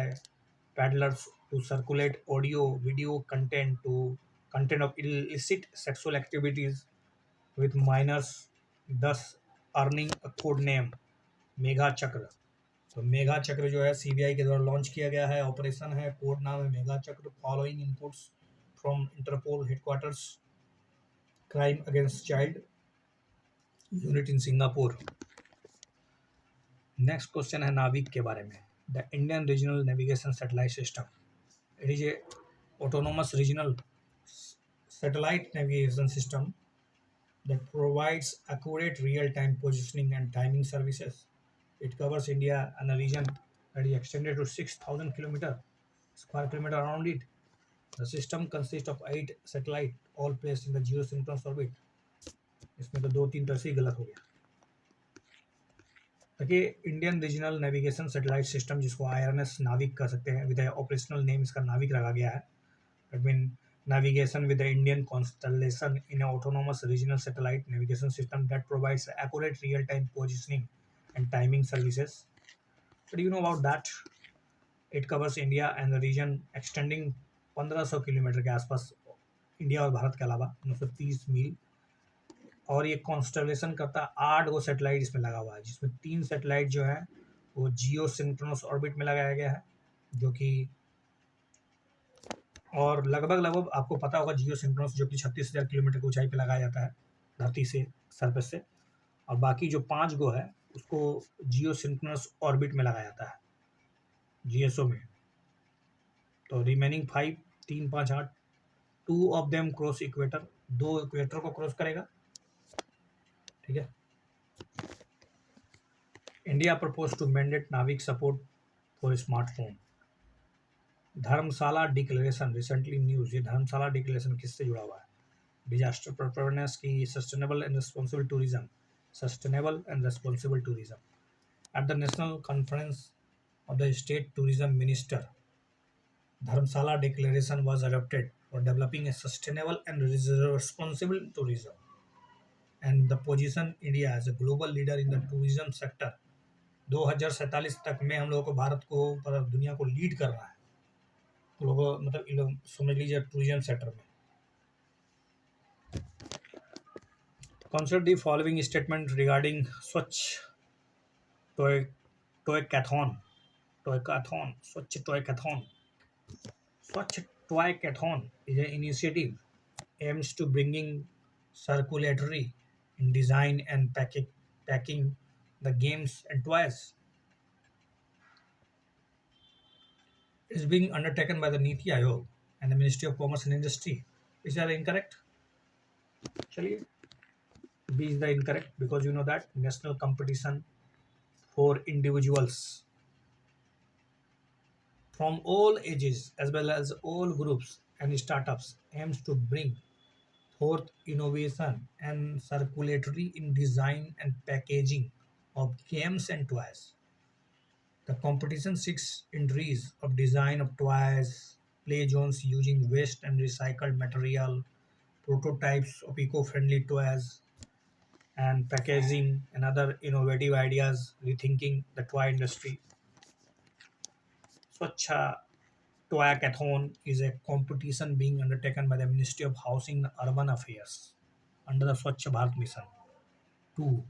peddlers to circulate audio, video content of illicit sexual activities with minors, thus earning a code name Megha चक्र. तो मेघा चक्र जो है CBI के द्वारा लॉन्च किया गया है, ऑपरेशन है, कोड नाम है Megha Chakra. Following inputs from Interpol headquarters, crime against child unit in Singapore. Next question है नाविक के बारे में. The Indian regional navigation satellite system, it is a autonomous regional satellite navigation system that provides accurate real-time positioning and timing services. It covers India and a region that is extended to 6,000 square kilometer around it. The system consists of 8 satellites, all placed in the geosynchronous orbit. इसमें तो 2-3 तरह से गलत हो गया. देखिए, Indian regional navigation satellite system, जिसको IRNS नाविक कह सकते हैं, विद ऑपरेशनल नेम इसका नाविक रखा गया है. It mean navigation with the Indian constellation in an autonomous regional satellite navigation system that provides accurate real-time positioning and timing services. What do you know about that? It covers India and the region extending 1500 kilometre के आसपास, India और भारत के अलावा 930 मील. और ये constellation करता है 8 गो satellite इसमें लगा हुआ है, जिसमें 3 सेटेलाइट जो है वो जियो सिंक्रोनस ऑर्बिट में लगाया गया है, जो कि और लगभग आपको पता होगा जियो सिंक्रोनस, जो कि 36,000 किलोमीटर की ऊंचाई पे लगाया जाता है धरती से, सरफेस से. और बाकी जो 5 गो है उसको जियो सिंक्रोनस ऑर्बिट में लगाया जाता है, GSO में. तो remaining 5, 3, 5, 8, 2 of them cross equator, 2 equator को क्रॉस करेगा. ठीक है. इंडिया प्रपोज टू मैंडेट नाविक support for smartphone. Dharamshala declaration, recently news. ये धर्मशाला डिक्लेरेशन किससे जुड़ा हुआ है? डिजास्टर प्रिपेयरनेस की, sustainable and responsible tourism, sustainable and responsible tourism. At the national conference of the state tourism minister, Dharamsala declaration was adopted for developing a sustainable and responsible tourism and the position India as a global leader in the tourism sector. 2047 तक में हम लोगों को, भारत को, पर दुनिया को lead करना है. तो लोगों मतलब समझ लीजिए टूरिज्म सेक्टर में. Consider the following statement regarding Swachh Toycathon. Swachh Toycathon. Swachh Toycathon is an initiative aims to bringing circularity in design and packing the games and toys. It is being undertaken by the Niti Aayog and the Ministry of Commerce and Industry. Is that incorrect? Chaliye, B is the incorrect, because you know that national competition for individuals from all ages as well as all groups and startups aims to bring forth innovation and circularity in design and packaging of games and toys. The competition seeks entries of design of toys, play zones using waste and recycled material, prototypes of eco-friendly toys, and packaging and other innovative ideas, rethinking the toy industry. Swachh Toycathon is a competition being undertaken by the Ministry of Housing and Urban Affairs under the Swachh Bharat Mission 2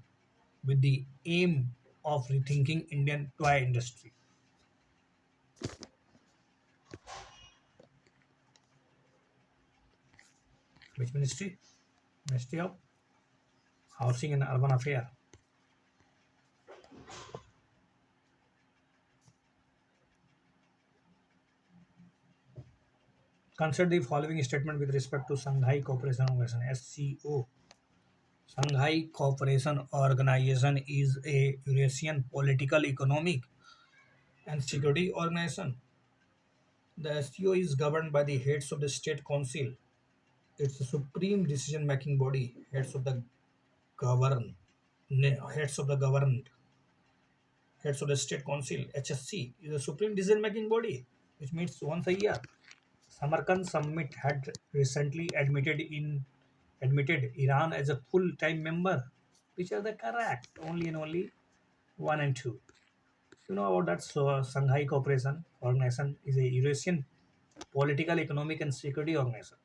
with the aim of rethinking Indian toy industry. Which ministry? Ministry of Housing and Urban Affairs. Consider the following statement with respect to Shanghai Cooperation Organization (SCO). Shanghai Cooperation Organization is a Eurasian political, economic, and security organization. The SCO is governed by the heads of the State Council. It's the supreme decision-making body. Govern Heads of the government, heads of the State Council (HSC) is a supreme decision-making body, which meets once a year. Samarkand Summit had recently admitted Iran as a full-time member, which are the correct only and only one and two. You know about that? So Shanghai Cooperation Organization is a Eurasian political, economic, and security organization.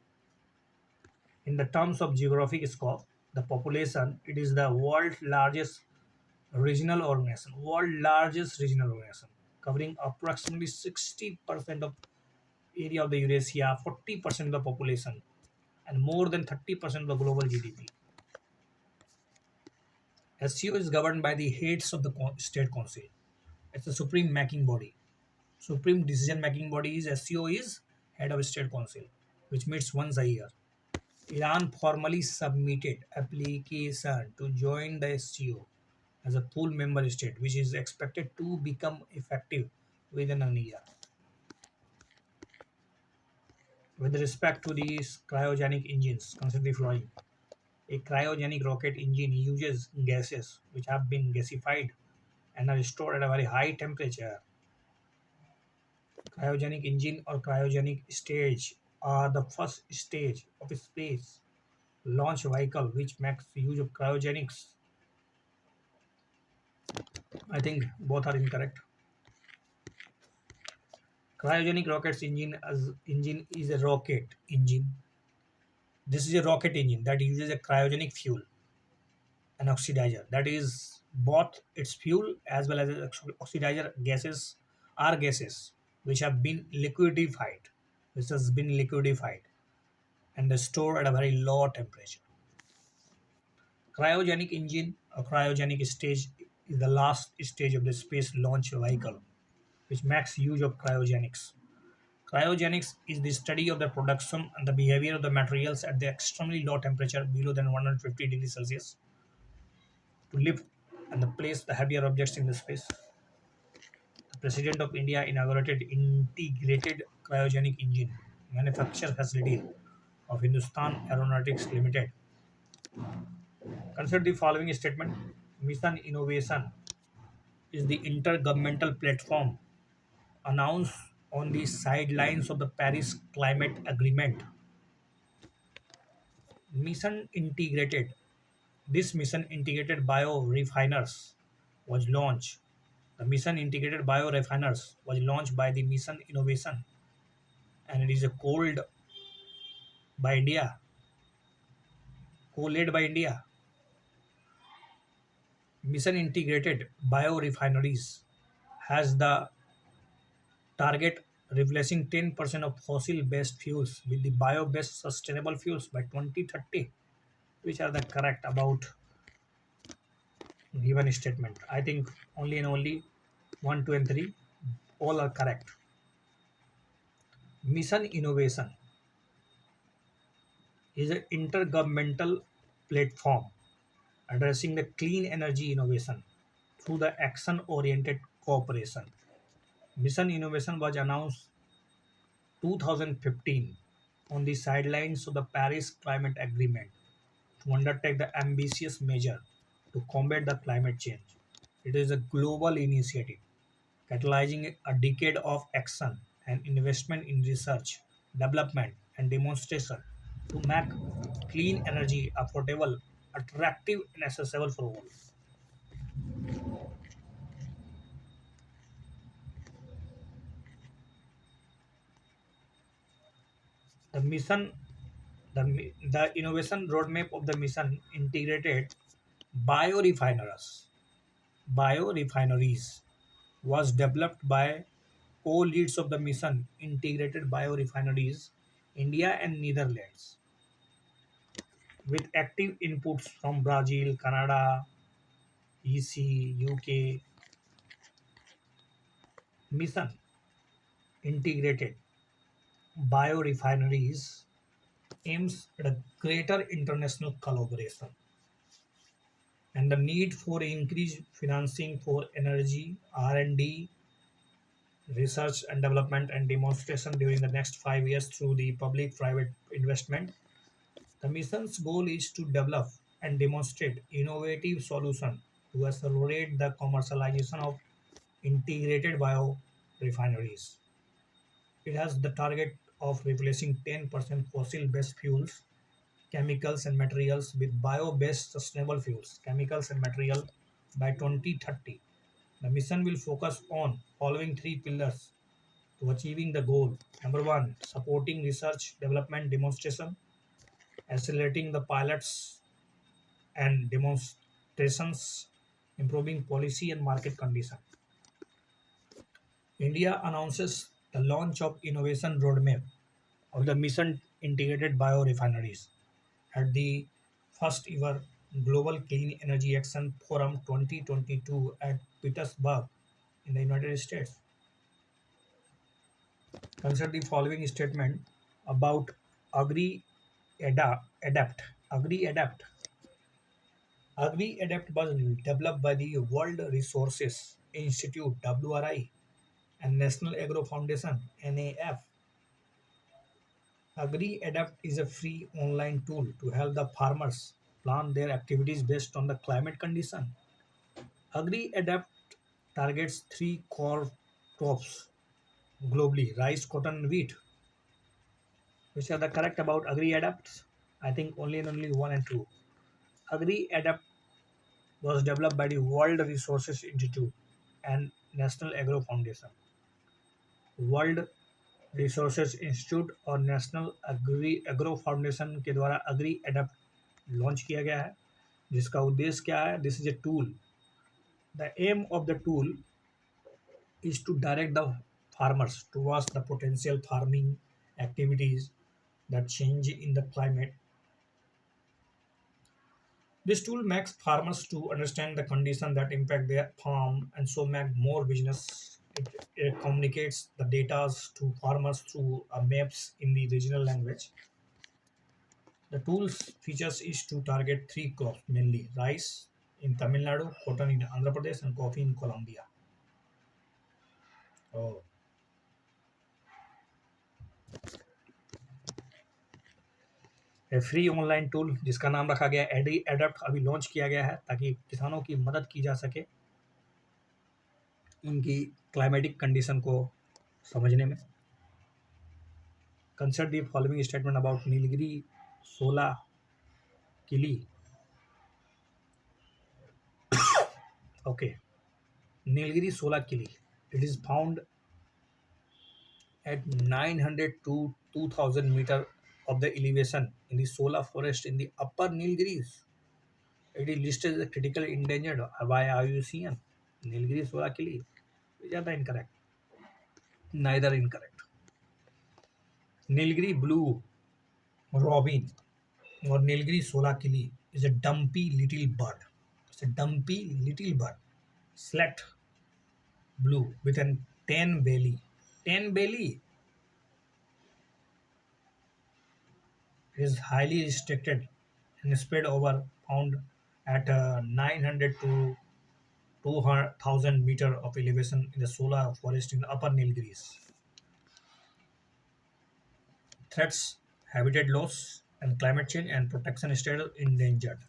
In the terms of geographic scope, the population, it is the world largest regional organization, covering approximately 60% of area of the Eurasia, 40% of the population, and more than 30% of the global GDP. SCO is governed by the heads of the State Council. It's the supreme making body. Supreme decision making body is SCO is head of State Council, which meets once a year. Iran formally submitted application to join the SCO as a full member state, which is expected to become effective within a year. With respect to these cryogenic engines, consider the following. A cryogenic rocket engine uses gases which have been gasified and are stored at a very high temperature. Cryogenic engine or cryogenic stage are the first stage of a space launch vehicle which makes use of cryogenics. I think both are incorrect. Cryogenic rockets engine is a rocket engine. This is a rocket engine that uses a cryogenic fuel, an oxidizer, that is both its fuel as well as its oxidizer gases are gases which have been liquefied, and stored at a very low temperature. Cryogenic engine or cryogenic stage is the last stage of the space launch vehicle which makes use of cryogenics. Cryogenics is the study of the production and the behavior of the materials at the extremely low temperature below than 150 degrees Celsius to lift and place the heavier objects in the space. The President of India inaugurated integrated cryogenic engine manufacture facility of Hindustan Aeronautics Limited. Consider the following statement. Mission Innovation is the intergovernmental platform announced on the sidelines of the Paris Climate Agreement. Mission integrated. This mission integrated biorefiners was launched. The mission integrated biorefiners was launched by the Mission Innovation, and it is a by India, co-led by India. Mission integrated biorefineries has the target replacing 10% of fossil-based fuels with the bio-based sustainable fuels by 2030, which are the correct about given statement. I think only and only 1, 2, and 3 all are correct. Mission Innovation is an intergovernmental platform addressing the clean energy innovation through the action oriented cooperation. Mission Innovation was announced 2015 on the sidelines of the Paris Climate Agreement to undertake the ambitious measure to combat the climate change. It is a global initiative catalyzing a decade of action and investment in research, development, and demonstration to make clean energy affordable, attractive, and accessible for all. The mission, the innovation roadmap of the mission integrated biorefineries. Biorefineries was developed by co-leads of the mission integrated biorefineries, India and Netherlands, with active inputs from Brazil, Canada, EC, UK. Mission integrated biorefineries aims at a greater international collaboration and the need for increased financing for energy R&D, research and development and demonstration during the next 5 years through the public-private investment. The mission's goal is to develop and demonstrate innovative solutions to accelerate the commercialization of integrated biorefineries. It has the target of replacing 10% fossil-based fuels, chemicals and materials with bio-based sustainable fuels, chemicals and material by 2030. The mission will focus on following three pillars to achieving the goal. Number one, supporting research, development, demonstration, accelerating the pilots and demonstrations, improving policy and market condition. India announces the launch of innovation roadmap of the mission integrated biorefineries at the first ever Global Clean Energy Action Forum 2022 at Petersburg in the United States. Consider the following statement about Agri Adapt. Agri Adapt. Agri Adapt was developed by the World Resources Institute (WRI) and National Agro Foundation (NAF). Agri Adapt is a free online tool to help the farmers plan their activities based on the climate condition. Agri Adapt targets three core crops globally: rice, cotton, and wheat. Which are the correct about Agri Adapt? I think only and only one and two. Agri Adapt was developed by the World Resources Institute and National Agro Foundation. World resources institute और national agro foundation के द्वारा agree adapt launch किया गया है, जिसका उद्देश्य क्या है? This is a tool. The aim of the tool is to direct the farmers towards the potential farming activities that change in the climate. This tool makes farmers to understand the conditions that impact their farm and so make more business. It communicates the data to farmers through maps in the regional language. The tool's features is to target three crops mainly: rice in Tamil Nadu, cotton in Andhra Pradesh, and coffee in Colombia. Oh. A free online tool जिसका नाम रखा गया AD adapt अभी launch किया गया है ताकि किसानों की मदद की जा सके उनकी क्लाइमेटिक कंडीशन को समझने में. Consider the following statement about Nilgiri सोला किली. ओके, नीलगिरी सोला किली. It is found at 900 to 2000 meter of the elevation in the Sola forest in the upper Nilgiris. It is listed as a critical endangered by IUCN. Nilgiri Sola Kili. Which are the incorrect? Neither incorrect. Nilgiri blue robin or Nilgiri Sola Kili is a dumpy little bird. It's a dumpy little bird. Slat blue with an 10 belly. 10 belly. It is highly restricted and spread over found at 900 to 2000 meter of elevation in the Sola forest in the upper Nilgiris. Threats: habitat loss and climate change and protection status endangered.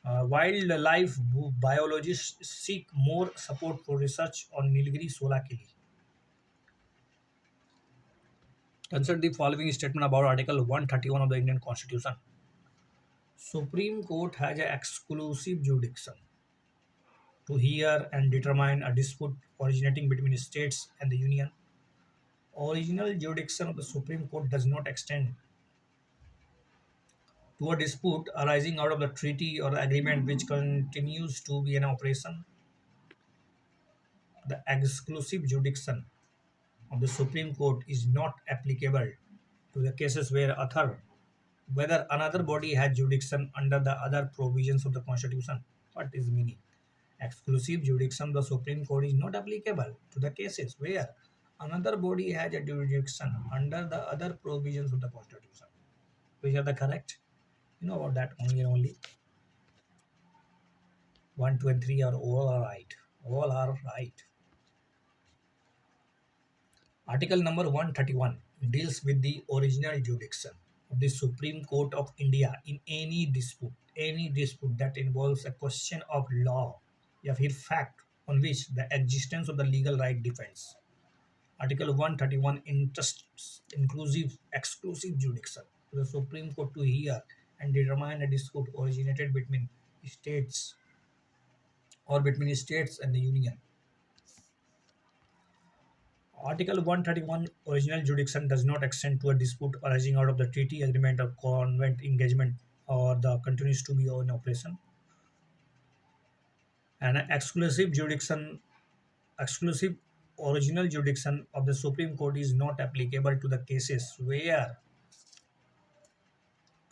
Wildlife biologists seek more support for research on Nilgiri Sola Kili. Consider the following statement about Article 131 of the Indian Constitution. Supreme Court has an exclusive jurisdiction to hear and determine a dispute originating between states and the Union. Original jurisdiction of the Supreme Court does not extend to a dispute arising out of the treaty or agreement which continues to be in operation. The exclusive jurisdiction of the Supreme Court is not applicable to the cases whether another body has jurisdiction under the other provisions of the Constitution. What is meaning? Exclusive jurisdiction of the Supreme Court is not applicable to the cases where another body has a jurisdiction under the other provisions of the Constitution. Which are the correct? You know about that only and only. 1, 2, and 3 are all are right. All are right. Article number 131 deals with the original jurisdiction of the Supreme Court of India in any dispute that involves a question of law या फिर fact on which the existence of the legal right depends. Article 131 entrusts exclusive jurisdiction to the Supreme Court to hear and determine a dispute originated between states or between states and the Union. Article 131 original jurisdiction does not extend to a dispute arising out of the treaty, agreement, or convent engagement or the continues to be in operation. And an exclusive original jurisdiction of the Supreme Court is not applicable to the cases where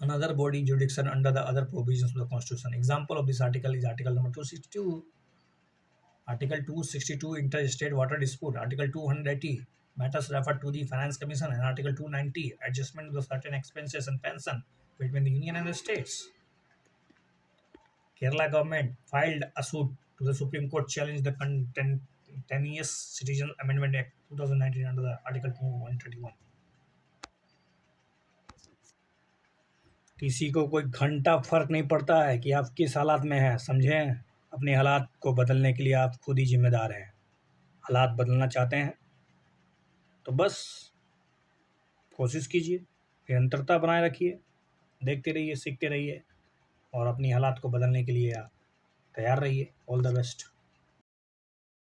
another body jurisdiction under the other provisions of the Constitution. Example of this article is article number 262. Article 262 interstate water dispute. Article 280 matters referred to the Finance Commission, and Article 290 adjustment of the certain expenses and pension between the Union and the states. Kerala government filed a suit to the Supreme Court challenge the contemporaneous Citizen Amendment Act 2019 under the Article 131. किसी को कोई घंटा फर्क नहीं पड़ता है कि आप किस हालात में हैं, समझें। अपने हालात को बदलने के लिए आप खुद ही जिम्मेदार हैं। हालात बदलना चाहते हैं तो बस कोशिश कीजिए, निरंतरता बनाए रखिए, देखते रहिए, सीखते रहिए और अपनी हालात को बदलने के लिए आप तैयार रहिए। All the best.